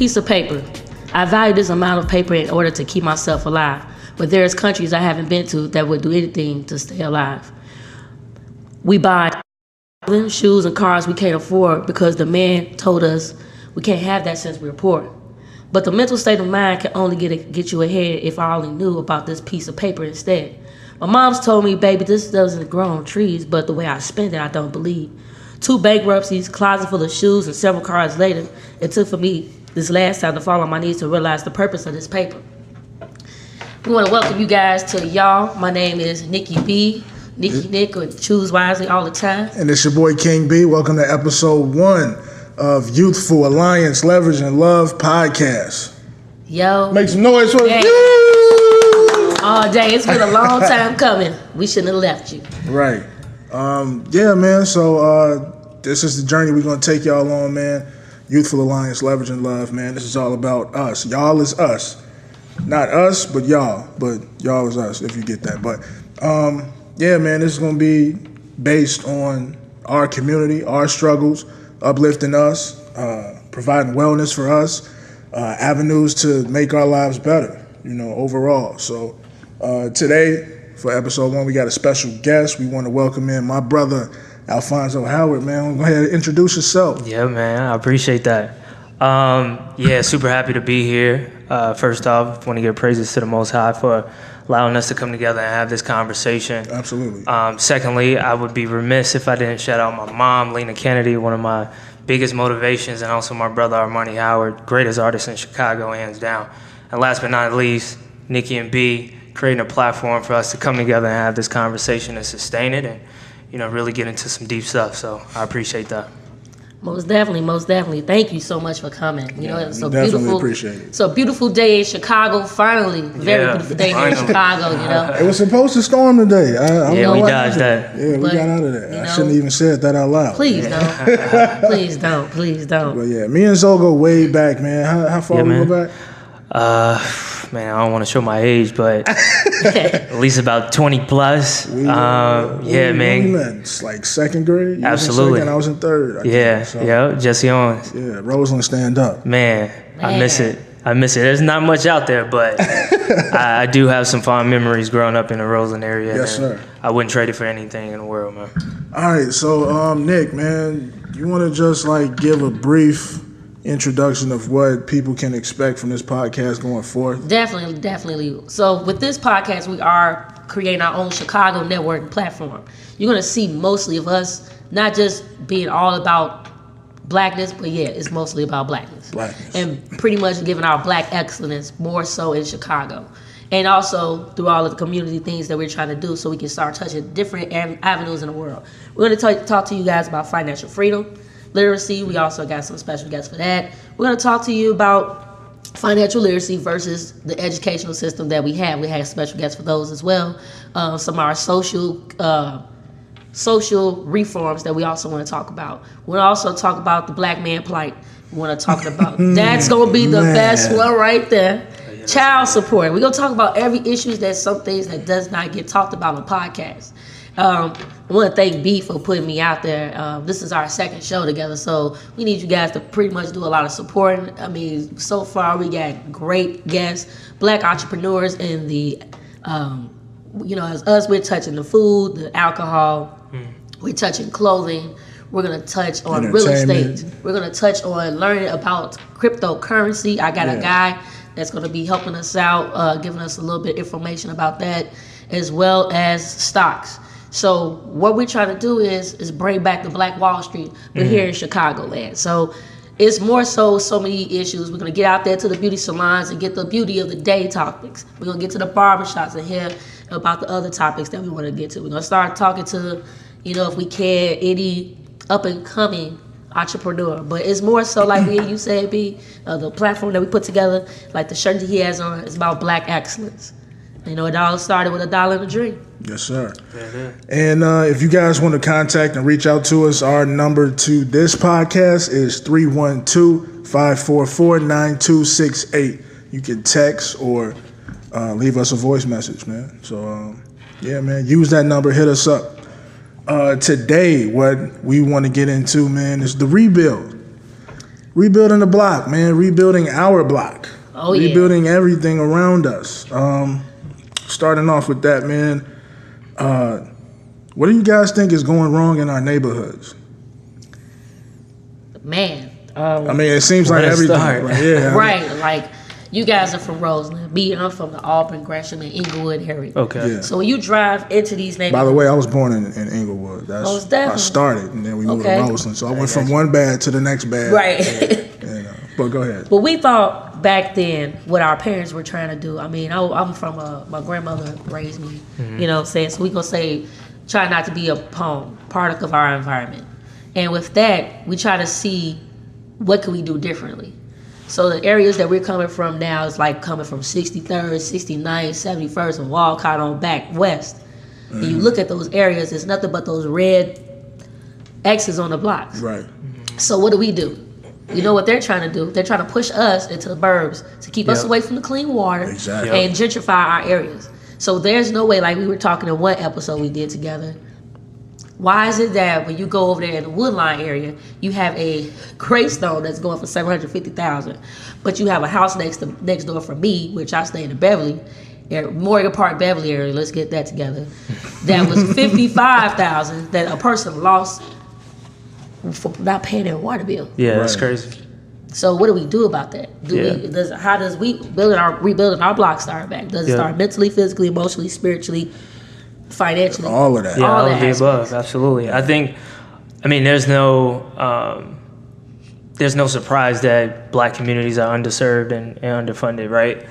piece of paper. I value this amount of paper in order to keep myself alive. But there's countries I haven't been to that would do anything to stay alive. We buy shoes and cars we can't afford because the man told us we can't have that since we're poor. But the mental state of mind can only get you ahead if I only knew about this piece of paper instead. My mom's told me, baby, this doesn't grow on trees, but the way I spend it, I don't believe. 2 bankruptcies, closet full of shoes, and several cars later, it took for me this last time to fall on my knees to realize the purpose of this paper. We want to welcome you guys to Y.A.L.L. My name is Nikki B. Nick, or choose wisely all the time. And it's your boy King B. Welcome to episode 1 of Youthful Alliance Leverage and Love podcast. Yo. Make some noise for you. All day. It's been a long time coming. We shouldn't have left you. Right. Yeah, man. So this is the journey we're going to take y'all on, man. Youthful Alliance Leverage and Love, man. This is all about us. Y'all is us. Not us, but y'all. But y'all is us, if you get that. But yeah, man, this is going to be based on our community, our struggles, uplifting us, providing wellness for us, avenues to make our lives better, overall. So today, for episode 1, we got a special guest. We want to welcome in my brother, Alfonzo Howard, man. Go ahead and introduce yourself. Yeah, man, I appreciate that. Yeah, super happy to be here. First off, want to give praises to the Most High for allowing us to come together and have this conversation. Absolutely. Secondly, I would be remiss if I didn't shout out my mom, Lena Kennedy, one of my biggest motivations, and also my brother, Armani Howard, greatest artist in Chicago, hands down. And last but not least, Nikki and B, creating a platform for us to come together and have this conversation and sustain it and, really get into some deep stuff. So I appreciate that. Most definitely. Thank you so much for coming. It's a definitely appreciate it. It's a beautiful day in Chicago. Finally, very beautiful day here in Chicago. It was supposed to storm today. We dodged that. Yeah, we got out of that. I shouldn't even said that out loud. Please don't. Please don't. But yeah, me and Zoe go way back, man. How far we go back? Man, I don't want to show my age, but at least about 20 plus. Man. It's like second grade? Absolutely. I was in third. Jesse Owens. Yeah, Roseland stand up. Man, I miss it. There's not much out there, but I do have some fond memories growing up in the Roseland area. Yes, sir. I wouldn't trade it for anything in the world, man. All right, so Nick, man, you want to just give a brief introduction of what people can expect from this podcast going forth? Definitely. So with this podcast, we are creating our own Chicago network platform. You're going to see mostly of us, not just being all about blackness, but it's mostly about blackness. And pretty much giving our black excellence more so in Chicago. And also through all of the community things that we're trying to do so we can start touching different avenues in the world. We're going to talk to you guys about financial freedom, literacy. We also got some special guests for that. We're going to talk to you about financial literacy versus the educational system that we have. We have special guests for those as well. Some of our social reforms that we also want to talk about. We'll also talk about the black man plight. We want to talk about that's going to be the best one right there. Child support. We're going to talk about every issue some things that does not get talked about on podcasts. I want to thank B for putting me out there. This is our second show together, so we need you guys to pretty much do a lot of supporting. I mean, so far we got great guests, black entrepreneurs in the, as us, we're touching the food, the alcohol, we're touching clothing, we're going to touch on real estate, we're going to touch on learning about cryptocurrency. I got a guy that's going to be helping us out, giving us a little bit of information about that, as well as stocks. So what we're trying to do is bring back the Black Wall Street, but here in Chicagoland. So it's more so many issues. We're going to get out there to the beauty salons and get the beauty of the day topics. We're going to get to the barbershops and hear about the other topics that we want to get to. We're going to start talking to, if we can, any up-and-coming entrepreneur. But it's more so like you said, B, the platform that we put together, like the shirt that he has on, is about black excellence. It all started with $1 and a dream. Yes, sir. And if you guys want to contact and reach out to us, our number to this podcast is 312-544-9268. You can text or leave us a voice message, man. So, man, use that number. Hit us up. Today, what we want to get into, man, is the rebuild. rebuilding the block, man. Rebuilding our block. Oh, yeah. Rebuilding everything around us. Starting off with that, man. What do you guys think is going wrong in our neighborhoods? Man. I mean, it seems like everything. Right, yeah, right. Like, you guys are from Roseland. Me, I'm from the Auburn, Gresham, and Inglewood area. Okay. Yeah. So when you drive into these neighborhoods. By the way, I was born in Inglewood. That's Most definitely. I started, and then we moved to Roseland. So I went from one bad to the next bad. Right. But go ahead. But we thought back then what our parents were trying to do. I mean, I'm from my grandmother raised me. You know what I'm saying? So we gonna say try not to be a product of our environment. And with that, we try to see what can we do differently. So the areas that we're coming from now is like coming from 63rd, 69th, 71st, and Walcott on back west. And you look at those areas, it's nothing but those red X's on the blocks. Right. So what do? You know what they're trying to do? They're trying to push us into the burbs to keep us away from the clean water and gentrify our areas. So there's no way, like we were talking in one episode we did together, why is it that when you go over there in the Woodline area, you have a gravestone that's going for $750,000, but you have a house next door from me, which I stay in the Beverly, Morgan Park Beverly area, let's get that together, that was $55,000 that a person lost for not paying their water bill. Yeah, that's crazy. So what do we do about that? How does rebuilding our block start back? Does it start mentally, physically, emotionally, spiritually, financially? All of that. Yeah, all of the above. Absolutely. I think, there's no surprise that black communities are underserved and underfunded, right?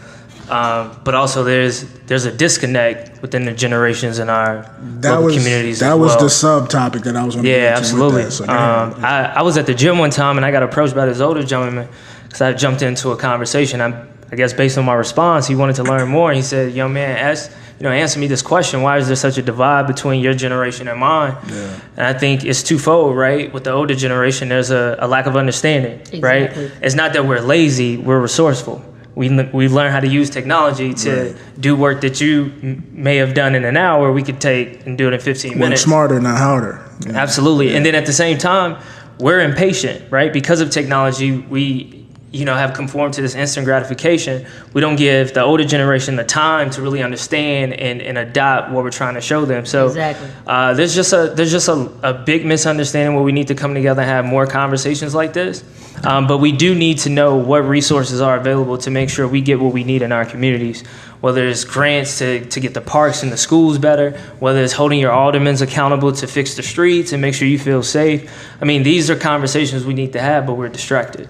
But also there's a disconnect within the generations in our local communities. That was the subtopic that I was going to get into. Absolutely. With that, so I was at the gym one time and I got approached by this older gentleman because I jumped into a conversation. I guess based on my response, he wanted to learn more. He said, "Young man, answer me this question. Why is there such a divide between your generation and mine?" Yeah. And I think it's twofold, right? With the older generation, there's a lack of understanding, right? It's not that we're lazy, we're resourceful. We've learned how to use technology to do work that you may have done in an hour, we could take and do it in 15 minutes. Smarter, not harder. Yeah. Absolutely. Yeah. And then at the same time, we're impatient, right? Because of technology, we have conformed to this instant gratification. We don't give the older generation the time to really understand and adopt what we're trying to show them. So there's just a big misunderstanding where we need to come together and have more conversations like this. But we do need to know what resources are available to make sure we get what we need in our communities, whether it's grants to get the parks and the schools better, whether it's holding your aldermen accountable to fix the streets and make sure you feel safe. These are conversations we need to have, but we're distracted.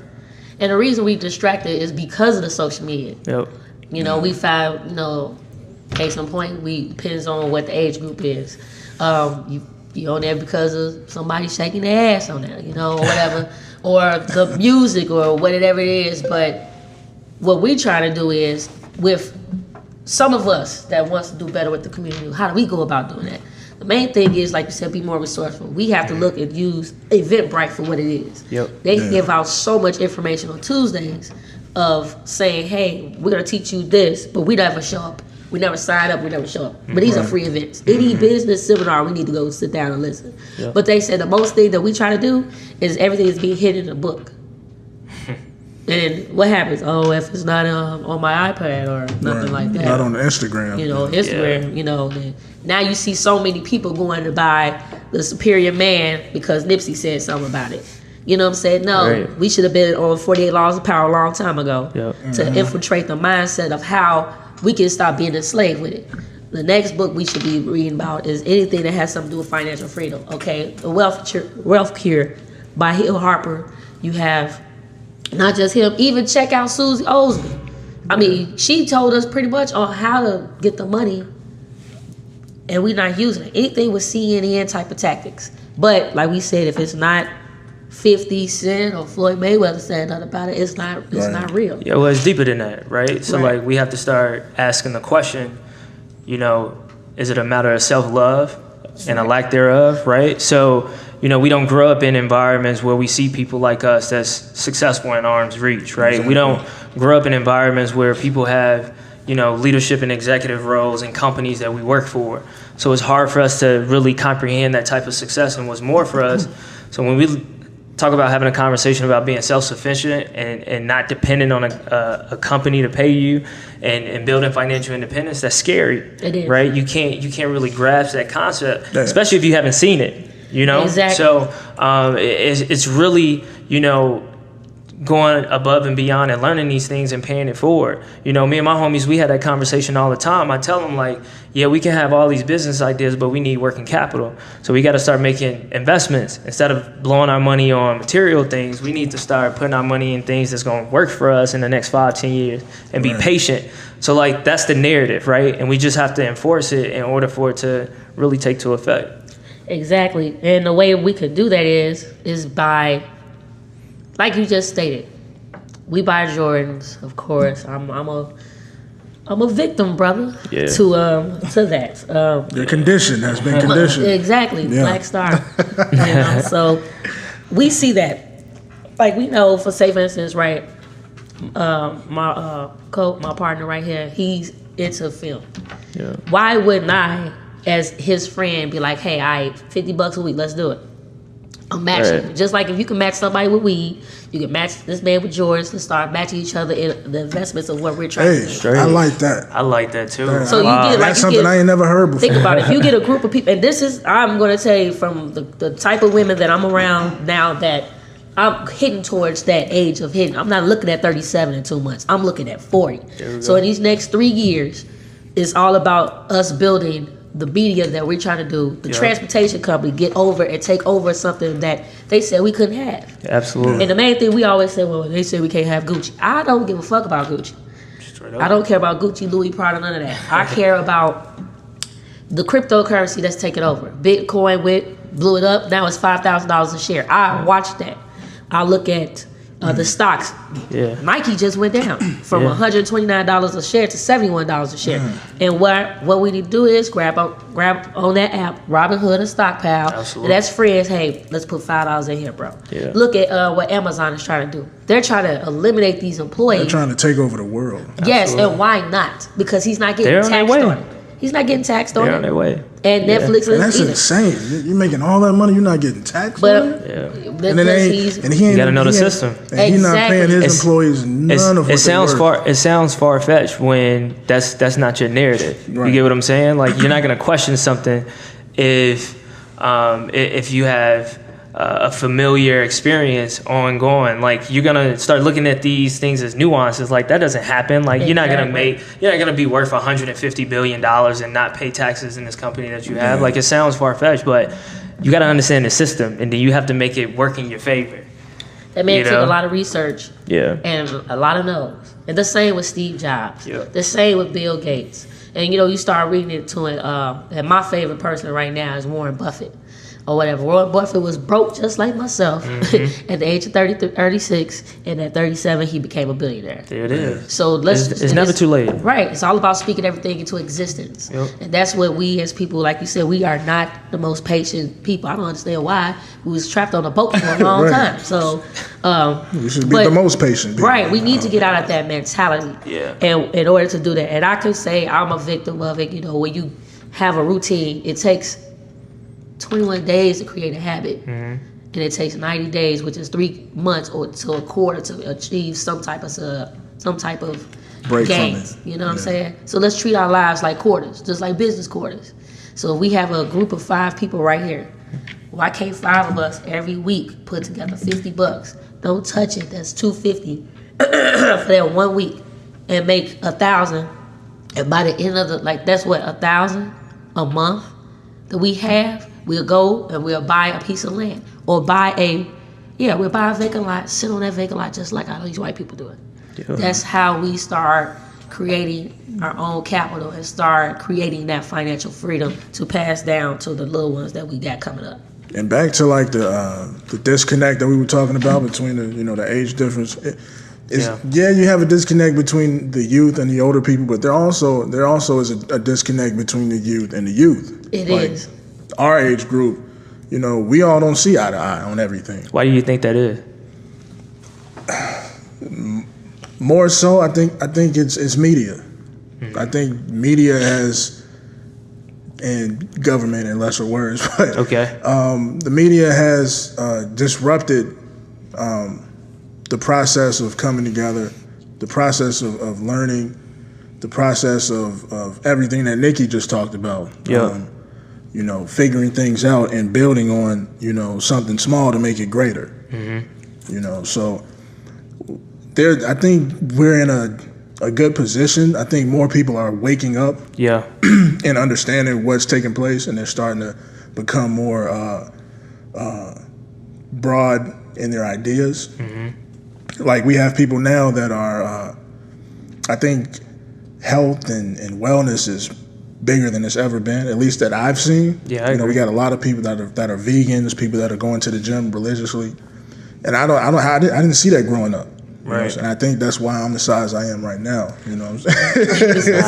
And the reason we distracted is because of the social media. Yep. We found, case in point, depends on what the age group is. You on there because of somebody shaking their ass on there, or whatever, or the music or whatever it is. But what we try to do is, with some of us that wants to do better with the community, how do we go about doing that? The main thing is, like you said, be more resourceful. We have to look and use Eventbrite for what it is. Yep. They give out so much information on Tuesdays of saying, hey, we're going to teach you this, but we never show up. We never sign up, we never show up. But these are free events. Any business seminar, we need to go sit down and listen. Yep. But they said the most thing that we try to do is everything is being hidden in a book. And what happens? Oh, if it's not on my iPad or nothing like that. Not on Instagram. Instagram, now you see so many people going to buy the Superior Man because Nipsey said something about it. You know what I'm saying? No, we should have been on 48 Laws of Power a long time ago to infiltrate the mindset of how we can stop being enslaved with it. The next book we should be reading about is anything that has something to do with financial freedom. Okay, The Wealth Cure by Hill Harper. You have not just him, even check out Susie Osby. She told us pretty much on how to get the money, and we're not using it. Anything with CNN type of tactics. But like we said, if it's not 50 Cent or Floyd Mayweather saying nothing about it, it's not real. Yeah, well, it's deeper than that, right? So like we have to start asking the question, is it a matter of self-love and a lack thereof, right? So, we don't grow up in environments where we see people like us that's successful in arm's reach, right? Exactly. We don't grow up in environments where people have, leadership and executive roles in companies that we work for. So it's hard for us to really comprehend that type of success and what's more for us. So when we talk about having a conversation about being self-sufficient and not dependent on a company to pay you and building financial independence, that's scary. It is. Right? You can't really grasp that concept, especially if you haven't seen it, you know? Exactly. So it's really, you know, going above and beyond and learning these things and paying it forward. You know, me and my homies, we had that conversation all the time. I tell them, like, yeah, we can have all these business ideas, but we need working capital. So we got to start making investments. Instead of blowing our money on material things, we need to start putting our money in things that's going to work for us in the next 5-10 years and be patient. So, like, that's the narrative, right? And we just have to enforce it in order for it to really take to effect. Exactly. And the way we could do that is by, like you just stated, we buy Jordans, of course. I'm a victim, brother, to that. Your condition has been conditioned. Exactly, Yeah. Black Star. You know, so we see that. Like, we know, for say, for instance, right, my partner right here, he's into film. Yeah. Why wouldn't I, as his friend, be like, hey, $50 a week, let's do it. I'm matching. Right. Just like if you can match somebody with weed, you can match this man with Jordans to start matching each other in the investments of what we're trying to do. I like that. I like that too. So you get, like, That's something I ain't never heard before. Think about it. If you get a group of people, and this is, I'm going to tell you from the type of women that I'm around now, that I'm hitting towards that age of hitting. I'm not looking at 37 in 2 months. I'm looking at 40. So in these next 3 years, it's all about us building the media that we're trying to do. The transportation company get over and take over something that they said we couldn't have. Absolutely. And the main thing we always say, well, they say we can't have Gucci. I don't give a fuck about Gucci. I don't care about Gucci, Louis, Prada, none of that. I care about the cryptocurrency that's taking over. Bitcoin blew it up. Now it's $5,000 a share. I watch that. I look at the stocks. Yeah. Nike just went down from $129 a share to $71 a share. And what we need to do is grab on that app, Robinhood and Stockpile. Absolutely. And that's friends. Hey, let's put $5 in here, bro. Yeah. Look at what Amazon is trying to do. They're trying to eliminate these employees. They're trying to take over the world. Yes, and why not? Because he's not getting taxed on it. He's not getting taxed on it. They're on their way. And Netflix And that's either. insane. You're making all that money, you're not getting taxed But on it? and he ain't, You gotta know the system. And he's not paying his employees none of what It sounds they worth. it sounds far fetched when that's not your narrative. Right. You get what I'm saying? Like, you're not gonna question something if you have a familiar experience ongoing. Like, you're gonna start looking at these things as nuances. Like, that doesn't happen. Like, you're not gonna be worth $150 billion and not pay taxes in this company that you have. Like, it sounds far fetched, but you got to understand the system, and then you have to make it work in your favor. That man took a lot of research. Yeah. And a lot of no's. And the same with Steve Jobs. Yeah. The same with Bill Gates. And you start reading into it. And my favorite person right now is Warren Buffett. Or whatever. Warren Buffett was broke just like myself at the age of 36, and at 37 he became a billionaire. There it is. So it's never too late. Right. It's all about speaking everything into existence. Yep. And that's what we as people, like you said, we are not the most patient people. I don't understand why. We was trapped on a boat for a long Right. time. So we should be the most patient people. Right. We need to get out of that mentality. Yeah. And in order to do that. And I can say I'm a victim of it. When you have a routine, it takes 21 days to create a habit, and it takes 90 days, which is 3 months or to a quarter, to achieve some type of Break gains. from it. You know what I'm saying? So let's treat our lives like quarters, just like business quarters. So if we have a group of 5 people right here, why can't 5 of us every week put together $50? Don't touch it. That's $250 for that 1 week, and make 1,000. And by the end of that's what, 1,000 a month that we have. We'll go and we'll buy a piece of land, or we'll buy a vacant lot, sit on that vacant lot just like all these white people do it. Yeah. That's how we start creating our own capital and start creating that financial freedom to pass down to the little ones that we got coming up. And back to like the disconnect that we were talking about between the age difference. You have a disconnect between the youth and the older people, but there also is a disconnect between the youth and the youth. It is. Our age group, we all don't see eye to eye on everything. Why do you think that is? More so, I think it's media. I think media has, and government in lesser words, but Okay. the media has disrupted the process of coming together, the process of learning, the process of everything that Nikki just talked about. Yeah. You know, figuring things out and building on, you know, something small to make it greater. You know, so I think we're in a good position. I think more people are waking up and understanding what's taking place, and they're starting to become more broad in their ideas. Like, we have people now that are, I think health and wellness is bigger than it's ever been, at least that I've seen. Yeah, I agree. We got a lot of people that are vegans, people that are going to the gym religiously, and I didn't see that growing up. Right. And I think that's why I'm the size I am right now. You know what I'm saying?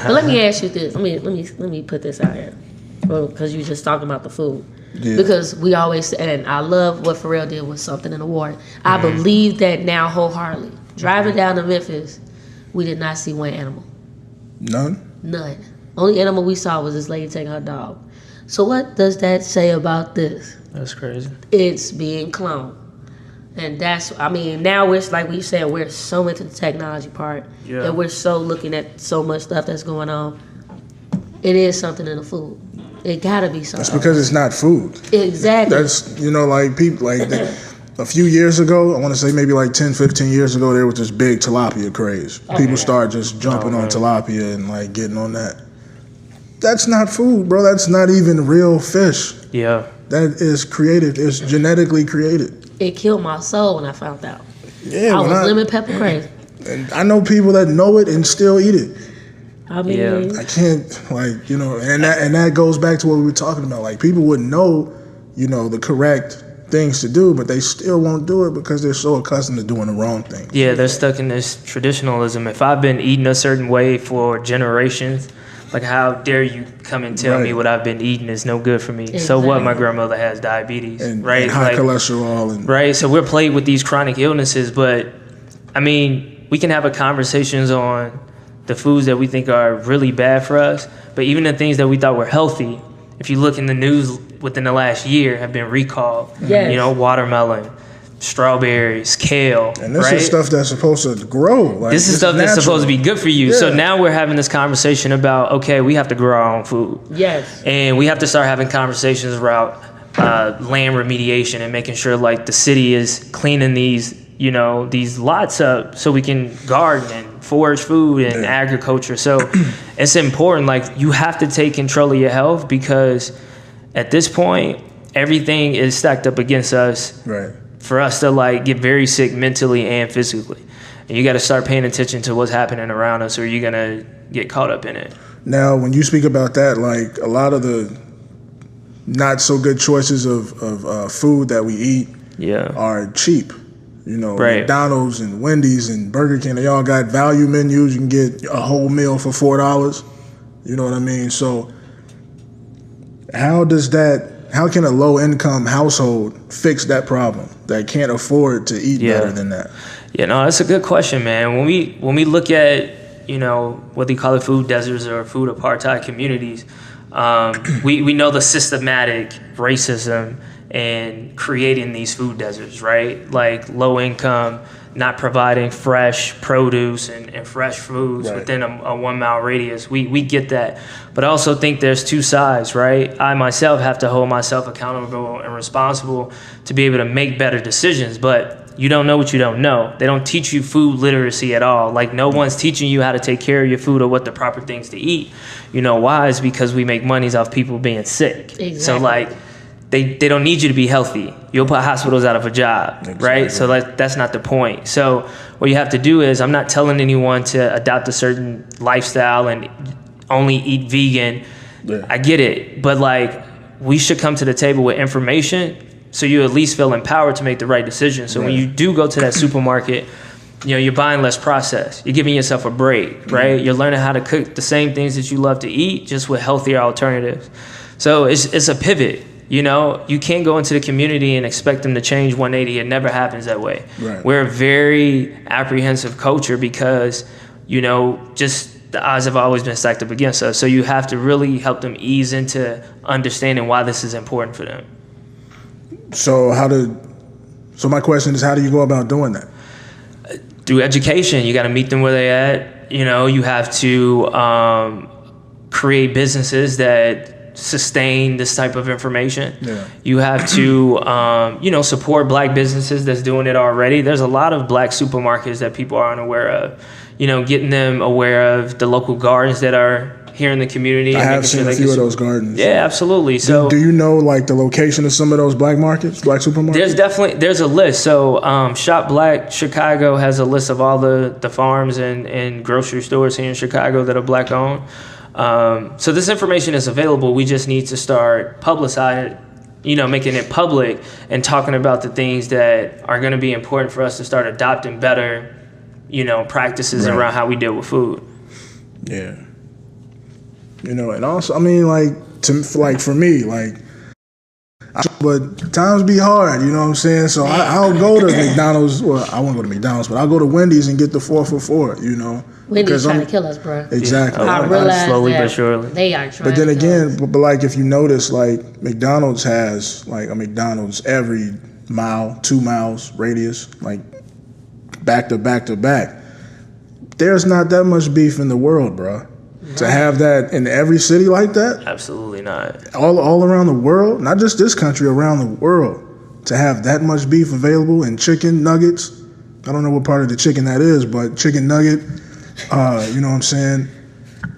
But let me ask you this. Let me put this out here, because you just talking about the food. Yeah. Because we always, and I love what Pharrell did with Something in the Water. I believe that now wholeheartedly. Driving down to Memphis, we did not see one animal. None. Only animal we saw was this lady taking her dog. So what does that say about this? That's crazy. It's being cloned. And that's, I mean, now it's like we said, we're so into the technology part. Yeah. And we're so looking at so much stuff that's going on. It is something in the food. It gotta be something. That's because it's not food. Exactly. That's, you know, like people, like a few years ago, I want to say maybe like 10, 15 years ago, there was this big tilapia craze. People started just jumping on tilapia and like getting on that. That's not food, bro. That's not even real fish. Yeah. That is created. It's genetically created. It killed my soul when I found out. Yeah, I was lemon pepper crazy. And I know people that know it and still eat it. I mean, I can't, like, you know, and that goes back to what we were talking about. Like, people would know, you know, the correct things to do, but they still won't do it because they're so accustomed to doing the wrong thing. Yeah, they're stuck in this traditionalism. If I've been eating a certain way for generations, like, how dare you come and tell me what I've been eating is no good for me? Exactly. So what? My grandmother has diabetes, right? And high cholesterol. And right, so we're plagued with these chronic illnesses, but, I mean, we can have a conversations on the foods that we think are really bad for us, but even the things that we thought were healthy, if you look in the news within the last year, have been recalled. Yes. You know, watermelon, strawberries, kale. And this is stuff that's supposed to grow. Like, this is stuff that's supposed to be good for you. Yeah. So now we're having this conversation about, okay, we have to grow our own food. Yes. And we have to start having conversations about land remediation and making sure, like, the city is cleaning these, you know, these lots up so we can garden and forage food and agriculture. So it's important. Like, you have to take control of your health, because at this point, everything is stacked up against us. Right. For us to, like, get very sick mentally and physically. And you got to start paying attention to what's happening around us, or you're going to get caught up in it. Now, when you speak about that, like, a lot of the not so good choices of food that we eat are cheap. You know, McDonald's and Wendy's and Burger King, they all got value menus. You can get a whole meal for $4. You know what I mean? So how can a low-income household fix that problem that can't afford to eat better than that? Yeah, no, that's a good question, man. When we look at, you know, whether you call it food deserts or food apartheid communities, we know the systematic racism and creating these food deserts, right? Like, low income, not providing fresh produce and fresh foods within a 1 mile radius. We get that. But I also think there's two sides, right? I myself have to hold myself accountable and responsible to be able to make better decisions. But you don't know what you don't know. They don't teach you food literacy at all. Like, no one's teaching you how to take care of your food or what the proper things to eat. You know why? It's because we make monies off people being sick. Exactly. So, like, they don't need you to be healthy. You'll put hospitals out of a job, right? So that's not the point. So what you have to do is, I'm not telling anyone to adopt a certain lifestyle and only eat vegan. Yeah. I get it. But, like, we should come to the table with information so you at least feel empowered to make the right decision. So when you do go to that supermarket, you know, you're buying less processed. You're giving yourself a break, right? You're learning how to cook the same things that you love to eat, just with healthier alternatives. So it's a pivot. You know, you can't go into the community and expect them to change 180. It never happens that way. Right. We're a very apprehensive culture because, you know, just the odds have always been stacked up against us. So you have to really help them ease into understanding why this is important for them. So So my question is, how do you go about doing that? Through education. You got to meet them where they at. You know, you have to create businesses that sustain this type of information. Yeah. You have to, you know, support black businesses that's doing it already. There's a lot of black supermarkets that people are unaware of. You know, getting them aware of the local gardens that are here in the community. I have seen a few of those gardens. Yeah, absolutely. So, do you know like the location of some of those black markets, black supermarkets? There's a list. So Shop Black Chicago has a list of all the farms and grocery stores here in Chicago that are black owned. So this information is available. We just need to start publicizing, you know, making it public and talking about the things that are going to be important for us to start adopting better, you know, practices around how we deal with food. Yeah. You know, and also, I mean, for me, but times be hard, you know what I'm saying? So I'll go to McDonald's. Well, I won't go to McDonald's, but I'll go to Wendy's and get the 4 for $4, you know? Wendy's trying to kill us, bro. Exactly. I realize slowly that but surely. they are trying. But then to again, but like if you notice, like McDonald's has like a McDonald's every 2 miles radius, like back to back to back. There's not that much beef in the world, bro. To have that in every city like that? Absolutely not. All around the world, not just this country, around the world, to have that much beef available and chicken nuggets. I don't know what part of the chicken that is, but chicken nugget, you know what I'm saying?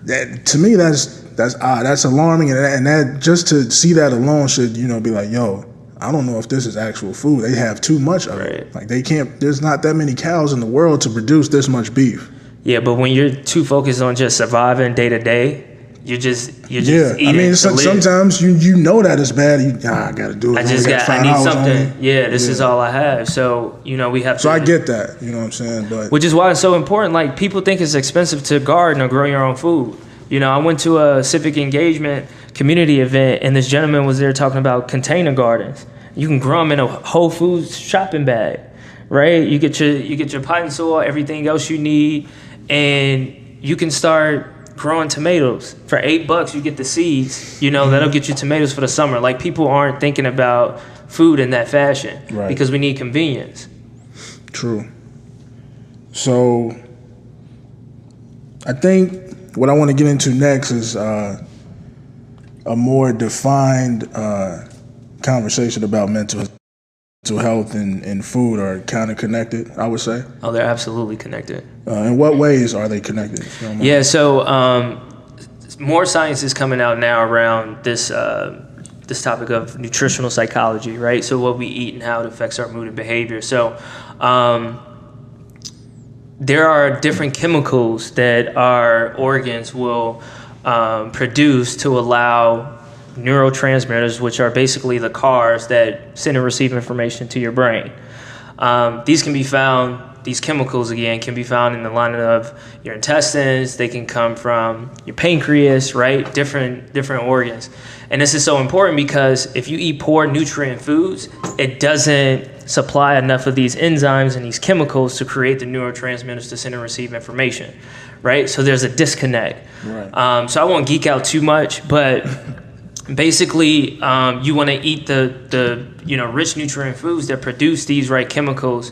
That, to me, that's odd. That's alarming, and that just to see that alone should, you know, be like, yo, I don't know if this is actual food. They have too much of it. Like they can't. There's not that many cows in the world to produce this much beef. Yeah, but when you're too focused on just surviving day to day, you're just eating. I mean, sometimes you know that it's bad. I got to do it. I need something. Yeah, this is all I have. So you know we have to. So I get that. You know what I'm saying? But which is why it's so important. Like people think it's expensive to garden or grow your own food. You know, I went to a civic engagement community event, and this gentleman was there talking about container gardens. You can grow them in a Whole Foods shopping bag, right? You get your potting soil, everything else you need. And you can start growing tomatoes for $8. You get the seeds. You know that'll get you tomatoes for the summer. Like people aren't thinking about food in that fashion because we need convenience. True. So I think what I want to get into next is a more defined conversation about mental health and food are kind of connected, I would say. Oh, they're absolutely connected. In what ways are they connected? Yeah, so more science is coming out now around this topic of nutritional psychology, right? So what we eat and how it affects our mood and behavior. So there are different chemicals that our organs will produce to allow neurotransmitters, which are basically the cars that send and receive information to your brain. These chemicals, again, can be found in the lining of your intestines. They can come from your pancreas, right? Different organs. And this is so important because if you eat poor nutrient foods, it doesn't supply enough of these enzymes and these chemicals to create the neurotransmitters to send and receive information, right? So there's a disconnect. Right. So I won't geek out too much, but basically, you want to eat the rich nutrient foods that produce these right chemicals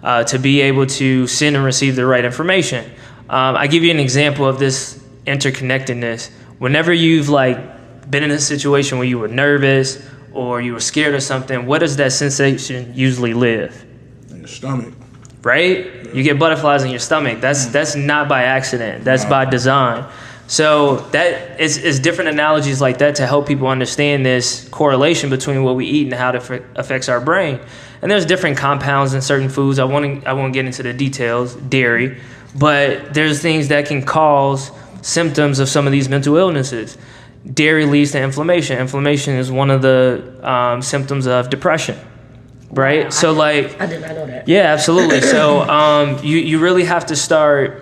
to be able to send and receive the right information. I give you an example of this interconnectedness. Whenever you've been in a situation where you were nervous or you were scared of something, what does that sensation usually live? In your stomach. Right? Yeah. You get butterflies in your stomach. That's not by accident. That's by design. So that is different analogies like that to help people understand this correlation between what we eat and how it affects our brain. And there's different compounds in certain foods. I won't get into the details, dairy, but there's things that can cause symptoms of some of these mental illnesses. Dairy leads to inflammation. Inflammation is one of the symptoms of depression, right? Wow, I did not know that. Yeah, absolutely. So you really have to start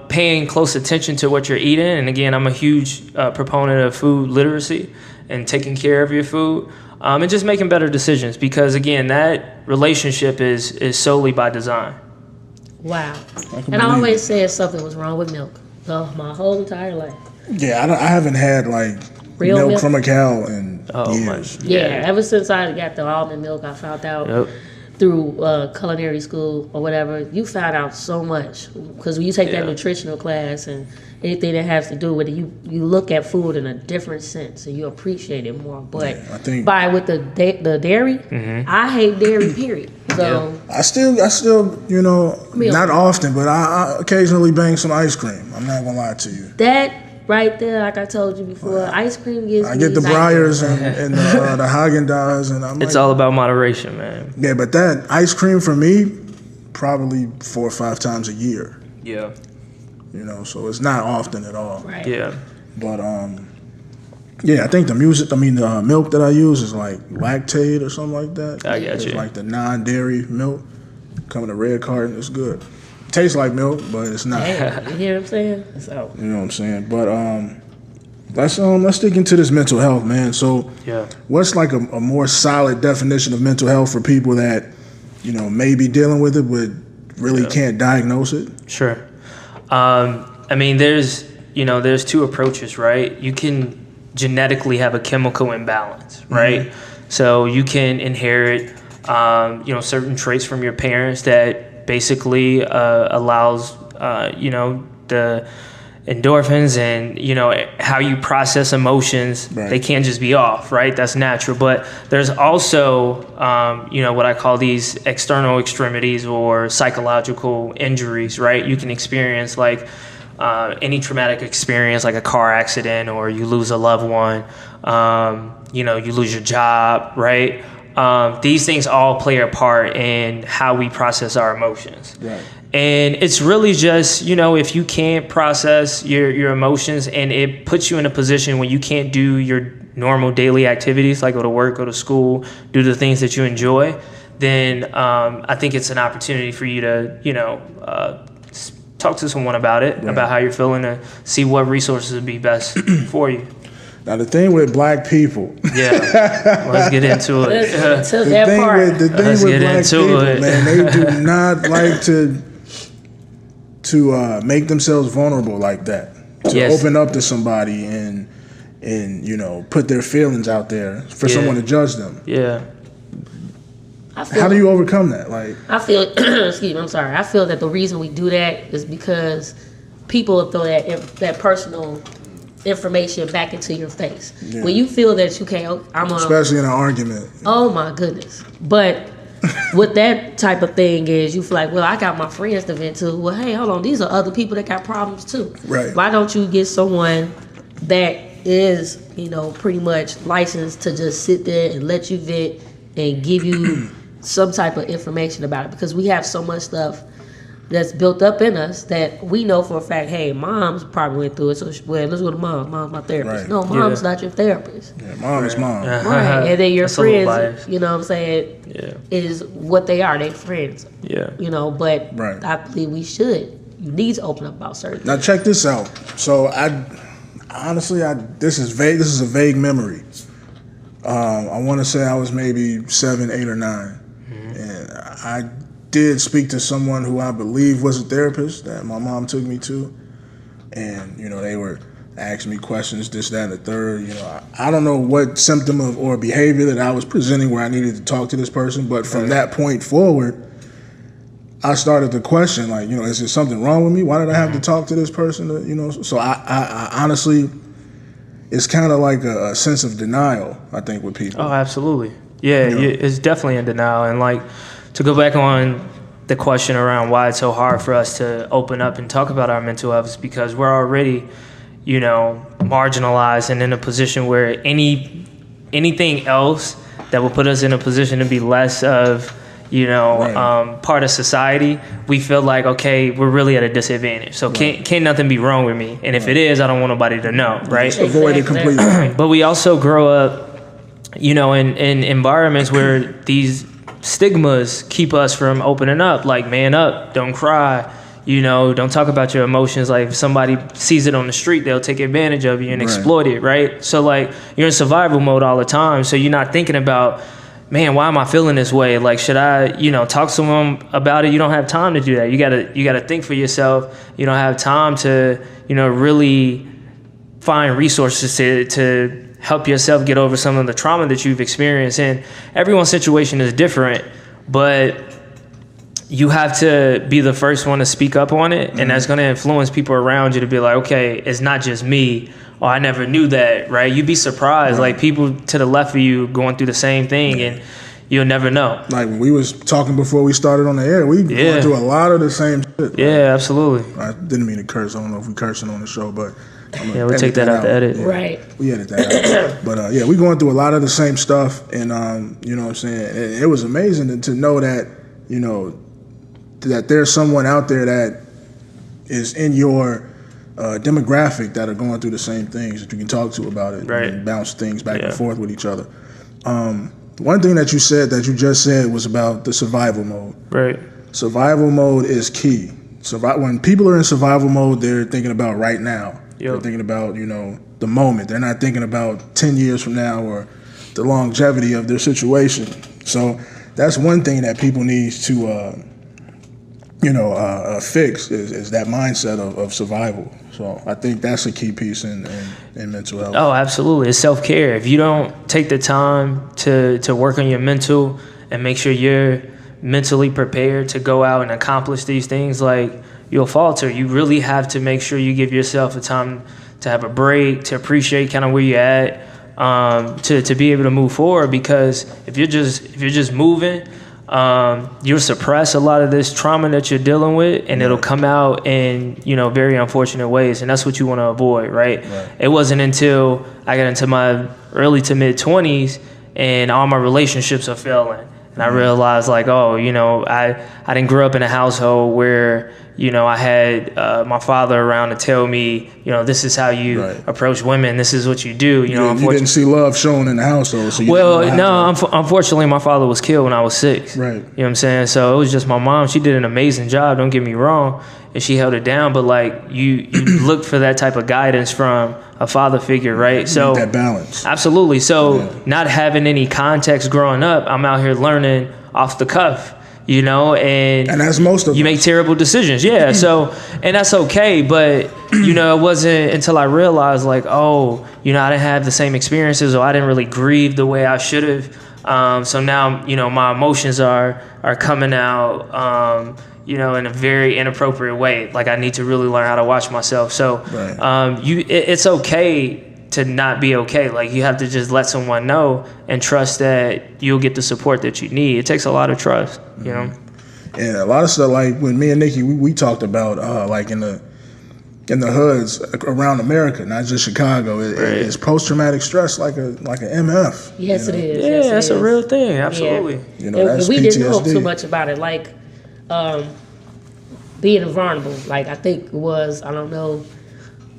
paying close attention to what you're eating. And again, I'm a huge proponent of food literacy and taking care of your food and just making better decisions because, again, that relationship is solely by design. Wow. And I always said something was wrong with milk my whole entire life. Yeah, I haven't had real milk from a cow in years. Yeah, ever since I got the almond milk, I found out through culinary school or whatever, you found out so much. Because when you take that nutritional class and anything that has to do with it, you look at food in a different sense and you appreciate it more. But I think with the dairy, I hate dairy, period. So I still, not often, but I occasionally bang some ice cream. I'm not gonna lie to you. That right there, like I told you before, ice cream gives me I get the Breyers and the Haagen-Dazs, and I'm It's all about moderation, man. Yeah, but that ice cream for me, probably 4 or 5 times a year. Yeah. So it's not often at all. Right. Yeah. But I think the milk that I use is like Lactate or something like that. I got you. It's like the non-dairy milk, come in a red carton. It's good. Tastes like milk, but it's not. Damn, you hear what I'm saying? So. You know what I'm saying? But let's dig into this mental health, man. So what's like a more solid definition of mental health for people that may be dealing with it but really can't diagnose it? Sure. There's 2 approaches, right? You can genetically have a chemical imbalance, right? So you can inherit, certain traits from your parents that basically allows, the endorphins and, how you process emotions. Right. They can't just be off, right? That's natural. But there's also, what I call these external extremities or psychological injuries, right? You can experience like any traumatic experience, like a car accident, or you lose a loved one, you lose your job, right? These things all play a part in how we process our emotions. Right. And it's really just, if you can't process your emotions and it puts you in a position when you can't do your normal daily activities, like go to work, go to school, do the things that you enjoy, then I think it's an opportunity for you to, talk to someone about it, about how you're feeling, to see what resources would be best for you. Now, the thing with black people. Yeah. Let's get into it. The thing with black people, man, they do not like to make themselves vulnerable like that. To open up to somebody and put their feelings out there for someone to judge them. Yeah. How do you overcome that? I feel, excuse me, I'm sorry. I feel that the reason we do that is because people throw that personal information back into your face. Yeah. When you feel that you can't, especially in an argument. Oh my goodness. But what that type of thing is, you feel like, well, I got my friends to vent to. Well, hey, hold on, these are other people that got problems too. Right. Why don't you get someone that is, pretty much licensed to just sit there and let you vent and give you some type of information about it? Because we have so much stuff that's built up in us that we know for a fact, hey, mom's probably went through it, so let's go to mom. Mom's my therapist. Right. No, mom's not your therapist. Yeah, mom is mom. Right. And then your friends, you know what I'm saying, is what they are, they friends. Yeah. But I believe we should. You need to open up about certain things. Now check this out. So this is a vague memory. I want to say I was maybe 7, 8, or 9. And I did speak to someone who I believe was a therapist that my mom took me to, and they were asking me questions, this, that, and the third. I don't know what symptom or behavior that I was presenting where I needed to talk to this person, but from that point forward, I started to question, is there something wrong with me? Why did I have to talk to this person? So I honestly, it's kind of like a sense of denial, I think, with people. Oh, absolutely. Yeah, it's definitely in denial. And to go back on the question around why it's so hard for us to open up and talk about our mental health is because we're already, marginalized and in a position where anything else that will put us in a position to be less of, part of society, we feel like, okay, we're really at a disadvantage. So can't nothing be wrong with me. And if it is, I don't want nobody to know, right? Just avoid it completely. But we also grow up, in environments where these stigmas keep us from opening up, like man up, don't cry, don't talk about your emotions. Like if somebody sees it on the street, they'll take advantage of you and exploit it, right? So you're in survival mode all the time. So you're not thinking about, man, why am I feeling this way? Should I, talk to someone about it? You don't have time to do that. You gotta think for yourself. You don't have time to, really find resources to help yourself get over some of the trauma that you've experienced. And everyone's situation is different, but you have to be the first one to speak up on it, and that's going to influence people around you to be like, okay, it's not just me. Oh, I never knew that, right? You'd be surprised, like people to the left of you going through the same thing, and you'll never know. Like when we was talking before we started on the air, we going through a lot of the same shit. Yeah, absolutely. I didn't mean to curse. I don't know if we cursing on the show, but we'll take that out the edit. Yeah. Right. We edit that out. But we going through a lot of the same stuff, and you know what I'm saying? And it was amazing to know that, you know, that there's someone out there that is in your demographic that are going through the same things, that you can talk to about it, and bounce things back and forth with each other. One thing that you just said was about the survival mode. Right. Survival mode is key. When people are in survival mode, they're thinking about right now. They're thinking about, you know, the moment. They're not thinking about 10 years from now or the longevity of their situation. So that's one thing that people need to fix is that mindset of survival. So I think that's a key piece in mental health. Oh, absolutely. It's self-care. If you don't take the time to work on your mental and make sure you're mentally prepared to go out and accomplish these things, like, you'll falter. You really have to make sure you give yourself a time to have a break, to appreciate kind of where you're at, to be able to move forward. Because if you're just moving, you'll suppress a lot of this trauma that you're dealing with, and it'll come out in, you know, very unfortunate ways, and that's what you want to avoid, right? It wasn't until I got into my early to mid 20s and all my relationships are failing, and I realized, like, oh, you know, I didn't grow up in a household where, you know, I had my father around to tell me, you know, this is how you approach women. This is what you do. You know, you didn't see love shown in the household. So unfortunately, my father was killed when I was 6. Right. You know what I'm saying? So it was just my mom. She did an amazing job. Don't get me wrong, and she held it down. But like you look for that type of guidance from a father figure, right? So that balance. Absolutely. So not having any context growing up, I'm out here learning off the cuff. You know, and that's most of you make terrible decisions. Yeah. So, and that's okay. But, you know, it wasn't until I realized, like, oh, you know, I didn't have the same experiences, or I didn't really grieve the way I should have. So now, you know, my emotions are coming out, you know, in a very inappropriate way. Like, I need to really learn how to watch myself. So it's okay to not be okay. Like, you have to just let someone know and trust that you'll get the support that you need. It takes a lot of trust, you know? And a lot of stuff, like when me and Nikki, we talked about, like in the hoods around America, not just Chicago, it's post-traumatic stress, like an MF. Yes, you know? it is. Yeah, yes, that's a real thing. Absolutely. Yeah. You know, that's we PTSD. didn't know too much about it. Like, being vulnerable, like, I think it was, I don't know,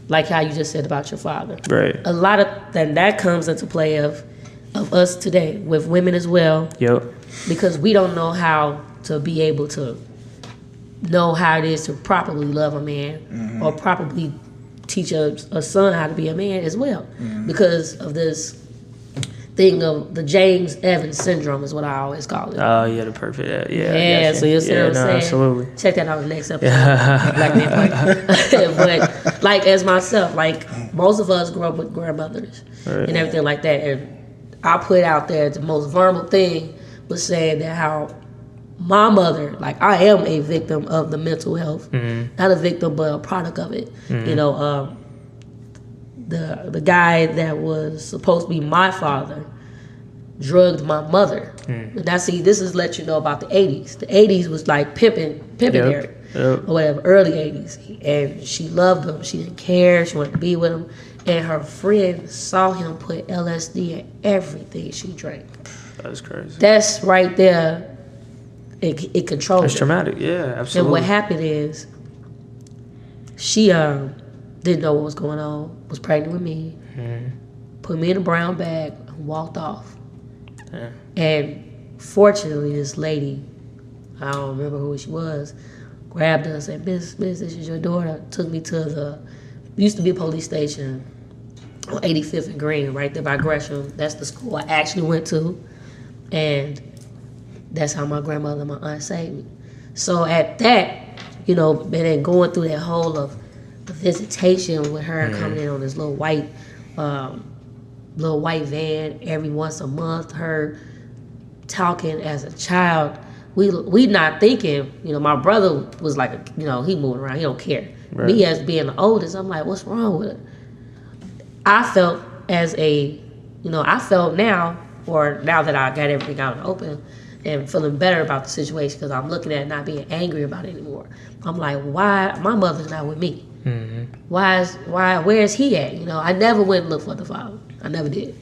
like how you just said about your father. Right. A lot of that comes into play of us today with women as well. Yep. Because we don't know how to be able to know how it is to properly love a man, or properly teach a son how to be a man as well. Because of this thing of the James Evans syndrome is what I always call it. Oh, yeah, the perfect. Yeah, so you see what I'm saying? Absolutely. Check that out in the next episode. Black Man Fight. But like, as myself, like, most of us grew up with grandmothers and everything like that. And I put out there the most vulnerable thing was saying that how my mother, like, I am a victim of the mental health. Not a victim, but a product of it. You know, the guy that was supposed to be my father drugged my mother. And this is let you know about the 80s. The 80s was like pimping era, or whatever, early 80s. And she loved him. She didn't care. She wanted to be with him. And her friend saw him put LSD in everything she drank. That's crazy. That's right there. It controls That's traumatic. Yeah, absolutely. And what happened is she didn't know what was going on, was pregnant with me, put me in a brown bag, and walked off. And fortunately, this lady, I don't remember who she was, grabbed us and said, Miss, this is your daughter. Took me to used to be a police station on 85th and Green, right there by Gresham. That's the school I actually went to. And that's how my grandmother and my aunt saved me. So at that, you know, and then going through that whole of the visitation with her coming in on this little white little white van every once a month, her talking as a child. We not thinking, my brother was like, he moving around, he don't care. Right. Me as being the oldest, I'm like, what's wrong with it? I felt I felt now that I got everything out in the open and feeling better about the situation because I'm looking at it, not being angry about it anymore. I'm like, why my mother's not with me? Mm-hmm. Where is he at? I never went and looked for the father. I never did.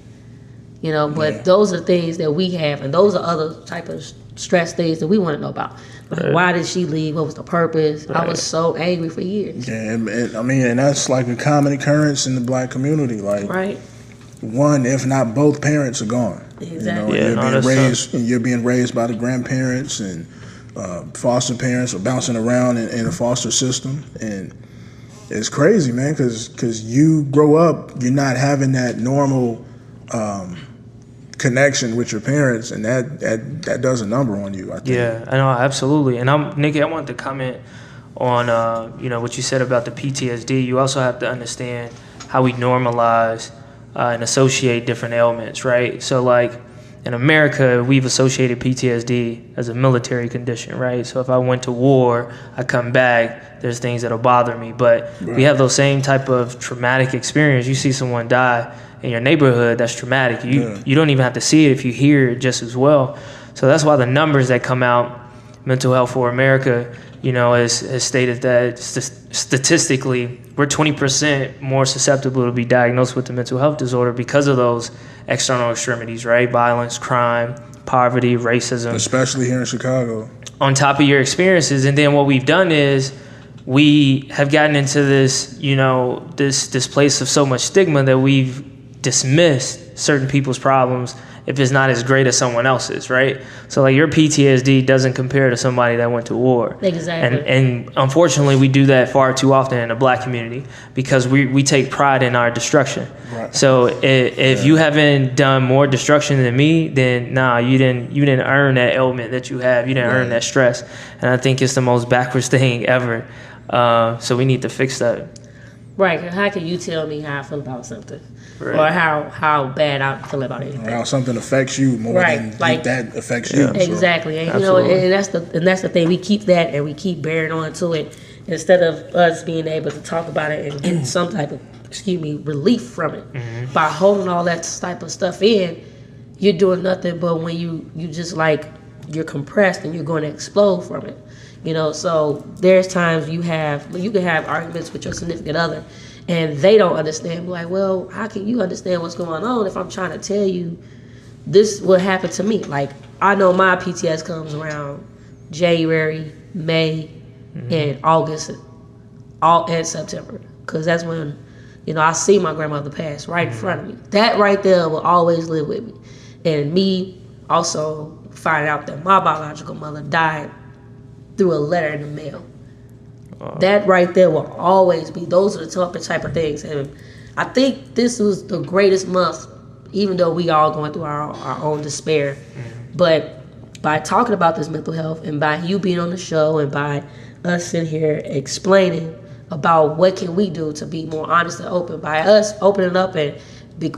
But those are things that we have, and those are other type of stress things that we want to know about. Like, why did she leave? What was the purpose? Right. I was so angry for years. Yeah, and that's like a common occurrence in the black community. Like, right. One, if not both parents are gone. Exactly. You're being raised by the grandparents and foster parents, or bouncing around in a foster system, and it's crazy, man. Because you grow up, you're not having that normal connection with your parents, and that does a number on you, I think. Yeah, I know, absolutely. And Nikki, I wanted to comment on what you said about the PTSD. You also have to understand how we normalize and associate different ailments, right? So like in America, we've associated PTSD as a military condition, right? So if I went to war, I come back, there's things that'll bother me. But we have those same type of traumatic experience. You see someone die in your neighborhood, that's traumatic. You don't even have to see it if you hear it just as well. So that's why the numbers that come out, Mental Health for America, has stated that statistically we're 20% more susceptible to be diagnosed with a mental health disorder because of those external extremities, right? Violence, crime, poverty, racism. Especially here in Chicago. On top of your experiences. And then what we've done is we have gotten into this, this place of so much stigma that we've dismissed certain people's problems if it's not as great as someone else's, right? So like your PTSD doesn't compare to somebody that went to war. Exactly. And unfortunately we do that far too often in the black community because we take pride in our destruction. Right. So if you haven't done more destruction than me, then you didn't earn that ailment that you have. You didn't earn that stress. And I think it's the most backwards thing ever. So we need to fix that. Right. How can you tell me how I feel about something? Right. Or how bad I feel about anything. Or how something affects you more than that affects you. Exactly. And and that's the thing. We keep that and we keep bearing on to it instead of us being able to talk about it and get some type of relief from it. Mm-hmm. By holding all that type of stuff in, you're doing nothing but when you just like you're compressed and you're going to explode from it. So there's times you can have arguments with your significant other and they don't understand. Like, well, how can you understand what's going on if I'm trying to tell you this what happened to me? Like, I know my PTS comes around January, May, and August, and September, because that's when, I see my grandmother pass right in front of me. That right there will always live with me. And me also find out that my biological mother died through a letter in the mail. That right there will always be. Those are the type of things. And I think this was the greatest month, even though we all going through our own despair. But by talking about this mental health and by you being on the show and by us sitting here explaining about what can we do to be more honest and open, by us opening up and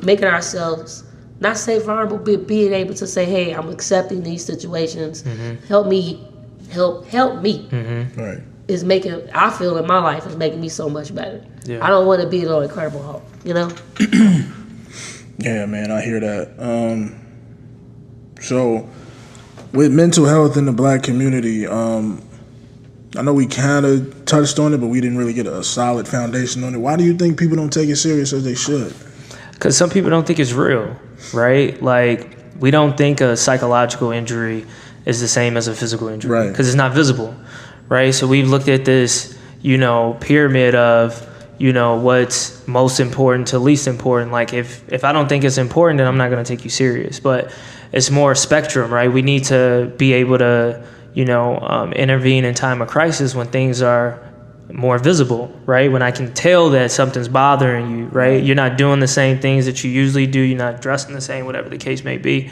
making ourselves not say vulnerable, but being able to say, hey, I'm accepting these situations. Help me. Right. Is making, I feel in my life, is making me so much better. Yeah. I don't want to be a little Incredible Hulk, Yeah, man, I hear that. So, with mental health in the black community, I know we kind of touched on it, but we didn't really get a solid foundation on it. Why do you think people don't take it serious as they should? Because some people don't think it's real, right? Like, we don't think a psychological injury is the same as a physical injury because it's not visible. Right, so we've looked at this, pyramid of, what's most important to least important. Like if I don't think it's important, then I'm not going to take you serious. But it's more spectrum, right? We need to be able to, intervene in time of crisis when things are more visible, right? When I can tell that something's bothering you, right? You're not doing the same things that you usually do. You're not dressing the same, whatever the case may be.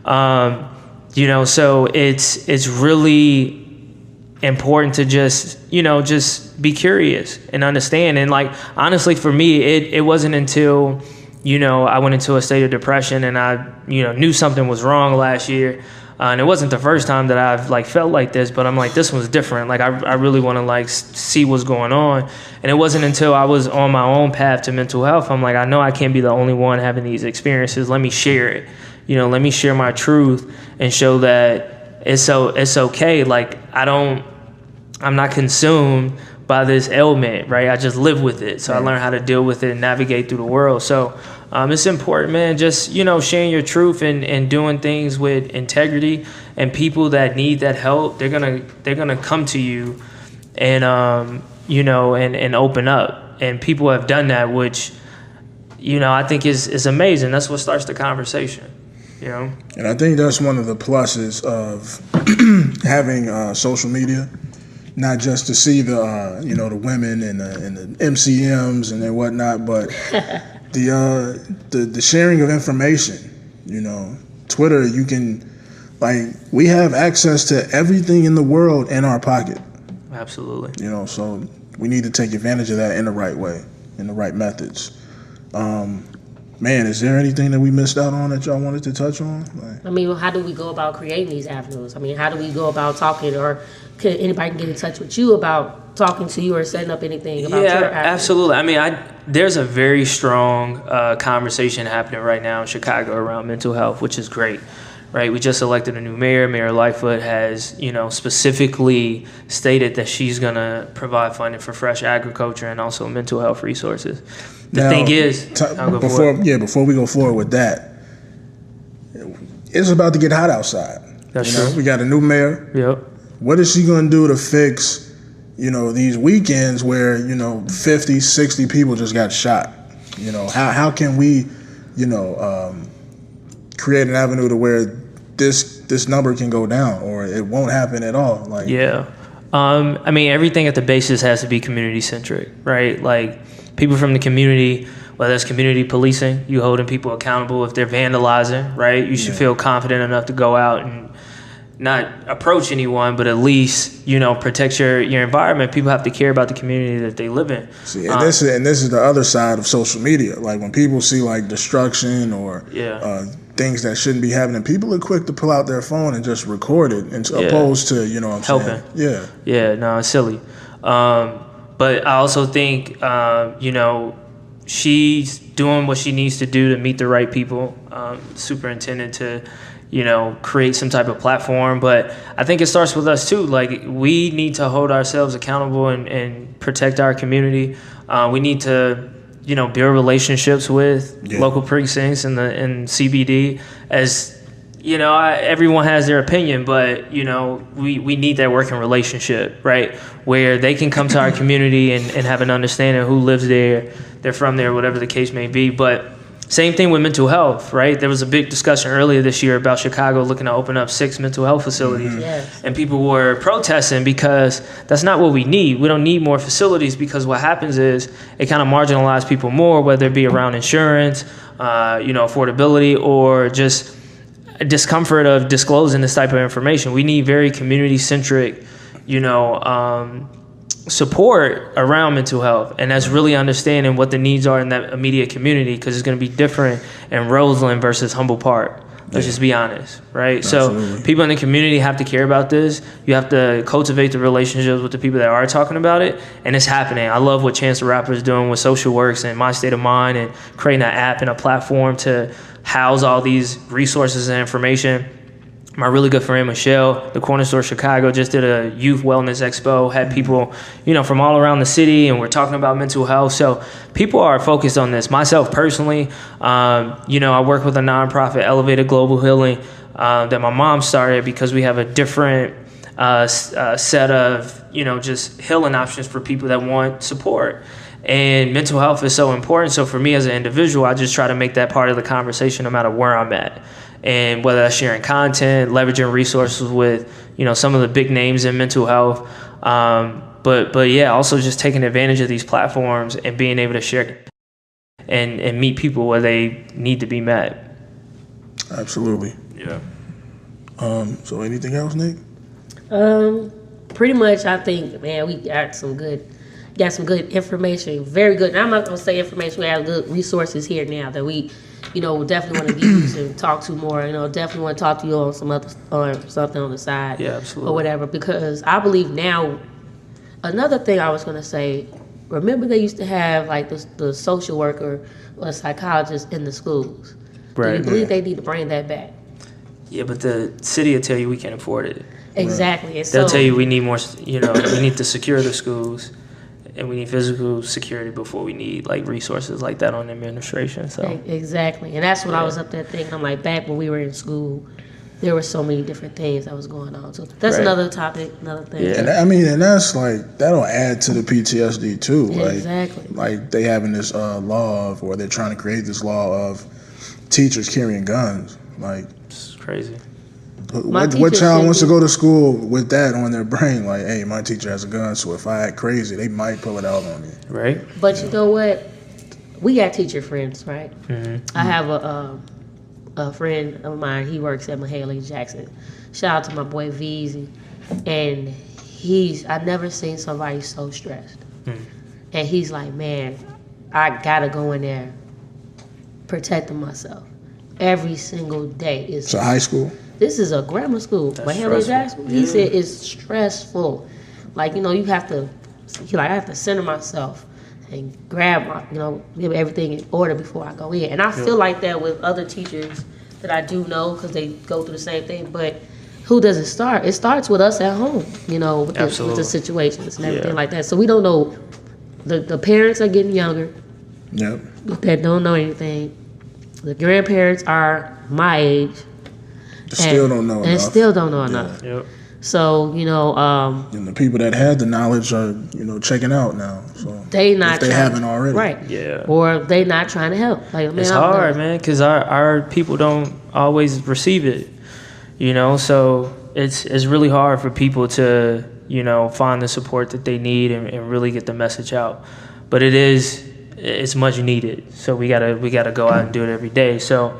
So it's really important to just be curious and understand. And like, honestly, for me, it wasn't until, I went into a state of depression, and I, knew something was wrong last year. And it wasn't the first time that I've like felt like this, but I'm like, this one's different. Like I really want to like see what's going on. And it wasn't until I was on my own path to mental health, I'm like, I know I can't be the only one having these experiences. Let me share it. Let me share my truth and show that it's okay. Like I'm not consumed by this ailment, right? I just live with it. So I learned how to deal with it and navigate through the world. So it's important, man, just, sharing your truth and doing things with integrity, and people that need that help, they're gonna come to you and, and open up. And people have done that, which, I think is amazing. That's what starts the conversation, And I think that's one of the pluses of having social media. Not just to see the the women and the MCMs and whatnot, but the sharing of information. Twitter, you can we have access to everything in the world in our pocket. Absolutely. So we need to take advantage of that in the right way, in the right methods. Man, is there anything that we missed out on that y'all wanted to touch on? How do we go about creating these avenues? How do we go about talking, or could anybody get in touch with you about talking to you or setting up anything about your avenue? Absolutely. There's a very strong conversation happening right now in Chicago around mental health, which is great. Right, we just elected a new mayor. Mayor Lightfoot has, specifically stated that she's gonna provide funding for fresh agriculture and also mental health resources. The thing is, before we go forward with that, it's about to get hot outside. That's true. We got a new mayor. Yep. What is she gonna do to fix, these weekends where 50, 60 people just got shot? How can we, create an avenue to where this number can go down, or it won't happen at all? Everything at the basis has to be community centric, right? Like people from the community, whether it's community policing, you holding people accountable if they're vandalizing, right? You should feel confident enough to go out and not approach anyone, but at least, protect your environment. People have to care about the community that they live in. See, and this is the other side of social media. Like when people see destruction or things that shouldn't be happening, people are quick to pull out their phone and just record it, opposed to helping. No, it's silly. But I also think she's doing what she needs to do to meet the right people. Superintendent to create some type of platform. But I think it starts with us too. Like we need to hold ourselves accountable and protect our community. We need to build relationships with local precincts and CBD. As everyone has their opinion, but we need that working relationship, right? Where they can come to our community and have an understanding of who lives there, they're from there, whatever the case may be. But same thing with mental health, right? There was a big discussion earlier this year about Chicago looking to open up 6 mental health facilities. Mm-hmm. Yes. And people were protesting because that's not what we need. We don't need more facilities, because what happens is it kind of marginalizes people more, whether it be around insurance, affordability, or just discomfort of disclosing this type of information. We need very community-centric, support around mental health, and that's really understanding what the needs are in that immediate community, because it's going to be different in Roseland versus Humboldt Park. Let's just be honest, right? Absolutely. So people in the community have to care about this. You have to cultivate the relationships with the people that are talking about it, and it's happening. I love what Chance the Rapper is doing with Social Works and My State of Mind, and creating an app and a platform to house all these resources and information. My really good friend Michelle, the Corner Store Chicago, just did a youth wellness expo, had people, from all around the city, and we're talking about mental health. So people are focused on this. Myself personally, I work with a nonprofit, Elevated Global Healing, that my mom started, because we have a different set of, just healing options for people that want support. And mental health is so important. So for me as an individual, I just try to make that part of the conversation no matter where I'm at. And whether that's sharing content, leveraging resources with, some of the big names in mental health. But also just taking advantage of these platforms and being able to share and meet people where they need to be met. Absolutely. Yeah. So anything else, Nick? Pretty much, I think, man, we got some good got some good information, very good. And I'm not gonna say information. We have good resources here now that we, definitely want to get you to talk to more. Definitely want to talk to you on some other or something on the side, Yeah, absolutely. or whatever. Because I believe now, another thing I was gonna say. Remember, they used to have like the social worker or the psychologist in the schools. Right. Do you believe they need to bring that back? Yeah, but the city will tell you we can't afford it. Exactly. And They'll tell you we need more, we need to secure the schools and we need physical security before we need like resources like that on administration. So exactly. And that's what I was up there thinking. I'm like, back when we were in school, there were so many different things that was going on. So that's another topic, another thing. Yeah. And that's like, that'll add to the PTSD too. Like, exactly. Like they having this law of, or they're trying to create this law of teachers carrying guns. Like, it's crazy. What child wants to go to school with that on their brain? Like, hey, my teacher has a gun, so if I act crazy, they might pull it out on me. Right. But you know what? We got teacher friends, right? Mm-hmm. I have a friend of mine. He works at Mahalia Jackson. Shout out to my boy Veezy. And I've never seen somebody so stressed. Mm. And he's like, man, I gotta go in there protecting myself every single day. It's a high school? This is a grammar school. Mahalia Jackson. He said it's stressful. Like, you have to, I have to center myself and grab my, give everything in order before I go in. And I feel like that with other teachers that I do know because they go through the same thing. But who does it start? It starts with us at home, with the situations and everything like that. So we don't know. The parents are getting younger. Yep. That don't know anything. The grandparents are my age. Still don't know enough. And still don't know enough. Yep. So, and the people that had the knowledge are, checking out now. So they not if they haven't already. Right. Yeah. Or they not trying to help. Like, man, it's hard, man, because our people don't always receive it. So it's really hard for people to, find the support that they need and really get the message out. But it's much needed. So we gotta go out and do it every day. So,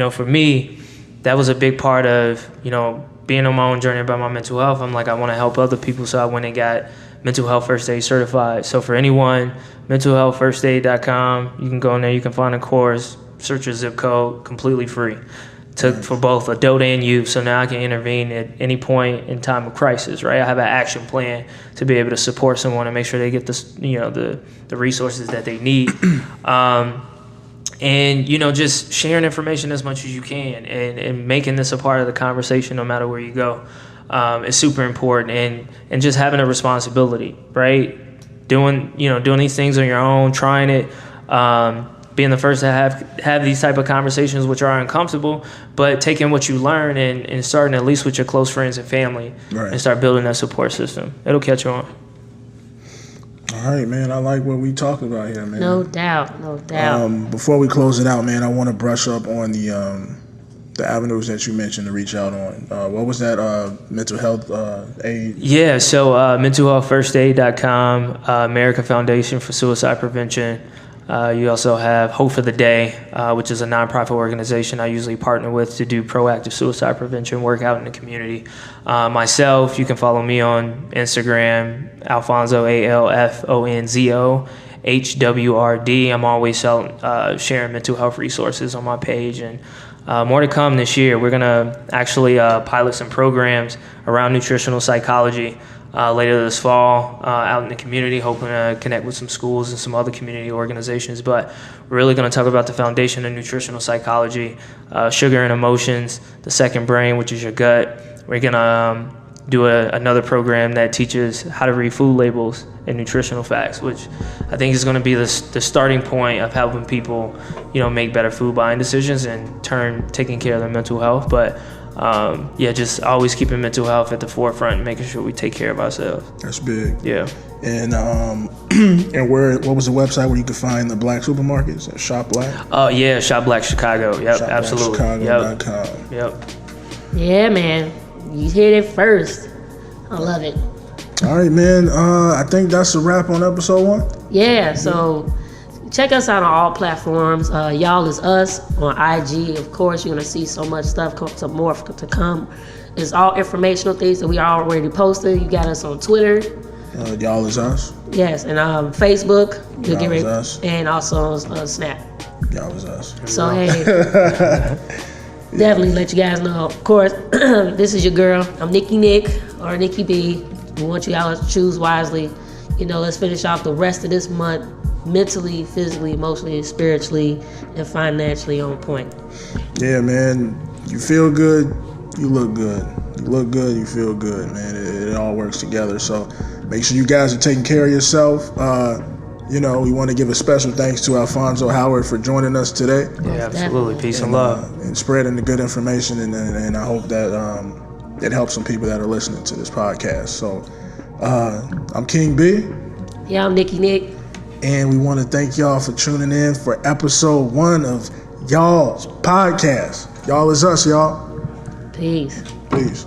for me, that was a big part of, being on my own journey about my mental health. I'm like, I want to help other people. So I went and got mental health first aid certified. So for anyone, mentalhealthfirstaid.com, you can go in there, you can find a course, search your zip code, completely free. For both adult and youth. So now I can intervene at any point in time of crisis, right? I have an action plan to be able to support someone and make sure they get the resources that they need. And, just sharing information as much as you can and making this a part of the conversation no matter where you go is super important. And just having a responsibility, right? Doing these things on your own, trying it, being the first to have these type of conversations which are uncomfortable, but taking what you learn and starting at least with your close friends and family and start building that support system. It'll catch on. All right, man. I like what we talked about here, man. No doubt. Before we close it out, man, I want to brush up on the avenues that you mentioned to reach out on. What was that? Mental health aid? Yeah, so mentalhealthfirstaid.com, American Foundation for Suicide Prevention. You also have Hope for the Day, which is a nonprofit organization I usually partner with to do proactive suicide prevention work out in the community. Myself, you can follow me on Instagram, Alfonzo, ALFONZO, HWRD. I'm always sharing mental health resources on my page, and more to come this year. We're going to actually pilot some programs around nutritional psychology later this fall out in the community, hoping to connect with some schools and some other community organizations. But we're really going to talk about the foundation of nutritional psychology, sugar and emotions, the second brain, which is your gut. We're going to do another program that teaches how to read food labels and nutritional facts, which I think is going to be the starting point of helping people, make better food buying decisions and taking care of their mental health. But just always keeping mental health at the forefront and making sure we take care of ourselves. That's big. Yeah. And and what was the website where you could find the black supermarkets? Shop Black? Oh, yeah, Shop Black Chicago. Yep, absolutely. ShopBlackChicago.com. Yep. Yeah, man. You hit it first. I love it. All right, man. I think that's a wrap on episode 1. Yeah, so check us out on all platforms. Y'all is us on IG. Of course, you're going to see so much stuff, some more to come. It's all informational things that we already posted. You got us on Twitter. Y'all is us. Yes, and Facebook, you'll Y'all get is ready, us. and also on Snap. Y'all is us. So hey, definitely let you guys know. Of course, this is your girl. I'm Nikki Nick or Nikki B. We want you all to choose wisely. You know, let's finish off the rest of this month mentally, physically, emotionally, spiritually, and financially on point. Yeah, man. You feel good, you look good. You look good, you feel good, man. It all works together. So make sure you guys are taking care of yourself. You know, we want to give a special thanks to Alfonzo Howard for joining us today. Yeah, absolutely. Peace and love. And spreading the good information. And I hope that it helps some people that are listening to this podcast. So I'm King B. Yeah, I'm Nikki Nick. And we want to thank y'all for tuning in for episode 1 of Y.A.L.L's podcast. Y'all is us, y'all. Peace. Peace.